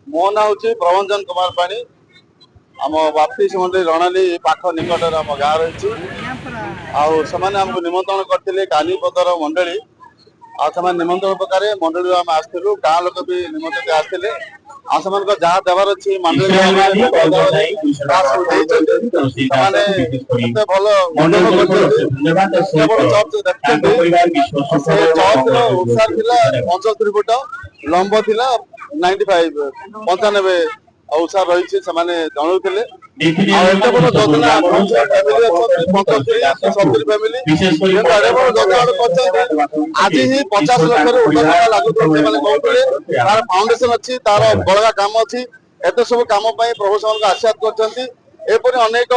मो ना हूँ प्रभंजन कुमार पाणी आम बाप्तीश मंडली रणाली पाख निकट आम गाँव रही आमको निमंत्रण करते कालीपदर मंडली आने निमंत्रण प्रकार मंडली आम आसलु गाँ लोक भी निमंत्रित आसते जहाँ देवार अच्छी मंडली भल केवल चर्च देखते चर्च उत्साह था 75 फुट लंब थिला 95 95 उत्साह रही जनाऊे एत बड़ योजना आज ही 50 लाख लागू कहते तार फाउंडेसन अच्छी तार बड़गा काम अच्छी एत सब कम प्रभु से आशीर्वाद करपर अनेक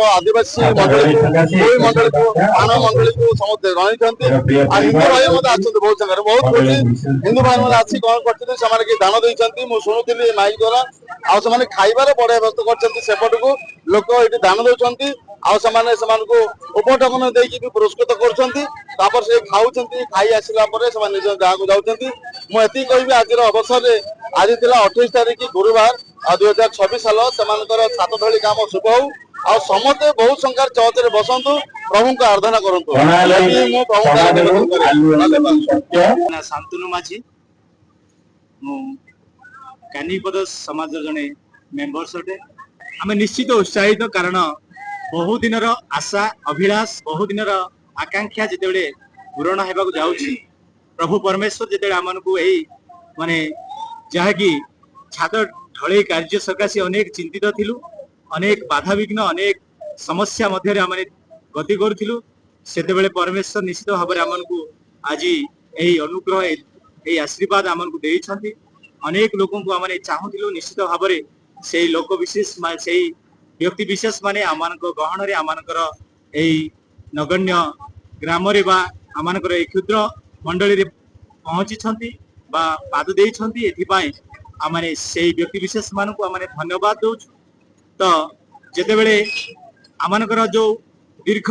आदिवासी मंडली को आन मंडली को समस्त रही हिंदू भाई मत बहुत संख्या बहुत खुशी हिंदू भाई मैंने आसी कौन कर दान देती मुझे शुणुली माइक द्वारा आने खाइबार बढ़िया व्यवस्था करपट को लोक ये दान दौरान उपटकन देकी पुरस्कृत कर खाई आसला निज गाँव को जाऊँगी मुझे कहबी आज अवसर आज 28 तारीख गुरुवार 2026 साल से छात ढली काम शुभ हो समस्ते बहुत संख्यार चर्च में बसतु प्रभु को आराधना करूँ शांतनु माझी कानीपद समाज जड़े मेम्बर्स अटे आम निश्चित उत्साहित कारण बहु दिन आशा अभिलाष बहु दिन आकांक्षा जिते पूरण होगा जाऊँगी प्रभु परमेश्वर जिते आम को यही माने जहाँकि छात ढलई कार्य सकाशे अनेक चिंतित थिलु अनेक बाधा विघ्न अनेक समस्या मध्य आम गति करूँ से परमेश्वर निश्चित भाव में आमको आज यही अनुग्रह यही आशीर्वाद आमको देइछंती अनेक लोगों को आम चाहूलु निश्चित भाव में से लोक विशेष से व्यक्ति विशेष माने आम गहन आमर यही नगण्य ग्राम आम क्षुद्र मंडली पहुंची पाद देती आम से व्यक्ति विशेष मान को आम धन्यवाद दौ तो जिते बड़े आमर जो दीर्घ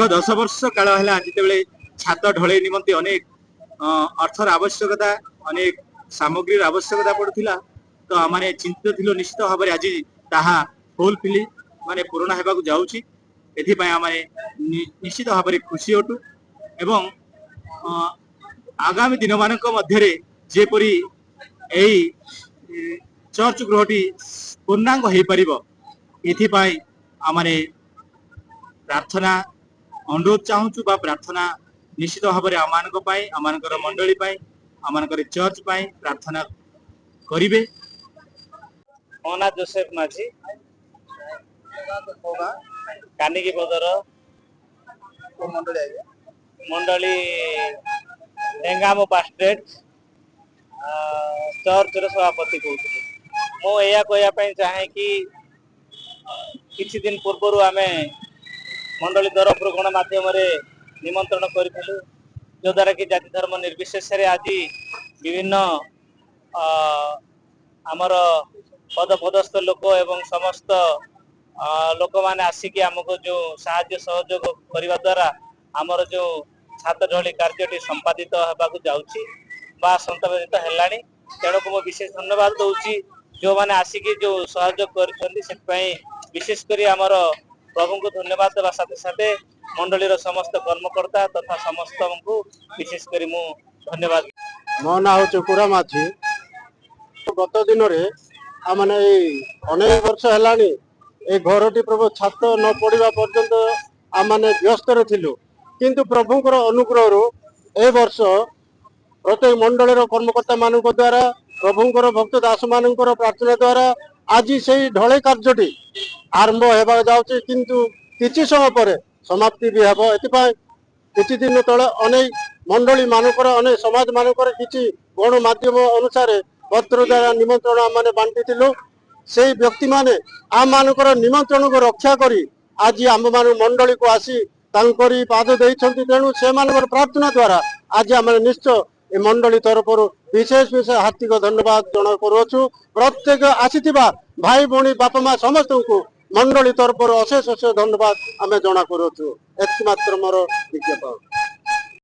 10 वर्ष काल है जिते छात ढलई निमंते अनेक अर्थर आवश्यकता अनेक सामग्री आवश्यकता पड़ता तो आम चिंतित थी निश्चित भाव में आज ताहा फुलफिल माने पूर्ण होगा जाऊँगी एम निश्चित भाव में खुशी अटू एवं आगामी दिन मान मध्य जेपरी यही चर्च गृहटी पूर्णांग हो पार आम प्रार्थना अनुरोध चाहूँ प्रार्थना निश्चित भाव में आमर मंडली आमर चर्च प्रार्थना करेंगे। मो ना जोसेफ माझी कानिकी पदर मंडली डेंगामो पास्ट्रेट चर्च सभापति कहते मुझे चाहे कि किछि दिन पूर्व आम मंडली तरफ गणमाध्यम निमंत्रण करूँ जो द्वारा कि जाति धर्म निर्विशेष आज विभिन्न आमर पदपदस्थ लोक एवं समस्त लोक मैंने आसिक आमको जो साहाय्य सहयोग करने द्वारा आमर जो छात ढली कार्यटी संपादित होगा जाऊँगी संपादित है तेणु को विशेष धन्यवाद दूसरी जो मैंने आसिक जो सहयोग कर विशेषकर आमर प्रभु को धन्यवाद देवा साथे साथे मंडलीर समस्त कर्मकर्ता तथा समस्त को विशेषकर मु धन्यवाद। मो ना हूँ कुरा माझी गत दिन मैंने अनेक वर्ष है घरटी प्रभु छात न पड़ा पर्यंत आम मैंने व्यस्त थिलु किंतु प्रभुंर अनुग्रह ए वर्ष प्रत्येक मंडल कर्मकर्ता मान द्वारा प्रभुंर भक्त दास मान प्रार्थना द्वारा आज से ढलई कार्यटी आरंभ होगा जाऊँगी किंतु किछि समय पर समाप्ति भी हम एपाई किछि दिन तले अनेक मंडली मानकर अनेक समाज मानकर किछि गणमाध्यम अनुसार पत्र द्वारा निमंत्रण आम बांटी से व्यक्ति माने आम मानकर निमंत्रण को रक्षा करी आज आम मान मंडली को आसी तांकरी पाद देइछंती तेणु से प्रार्थना द्वारा आज आम निश्चय ए मंडली तरफ विशेष विशेष हार्दिक धन्यवाद जना करुछु प्रत्येक आसीथिबा भाई भौणी बापा माँ समस्त को मंडली तरफ अशेष अशेष धन्यवाद आम जना करुछु एति मात्र मोर विज्ञापन।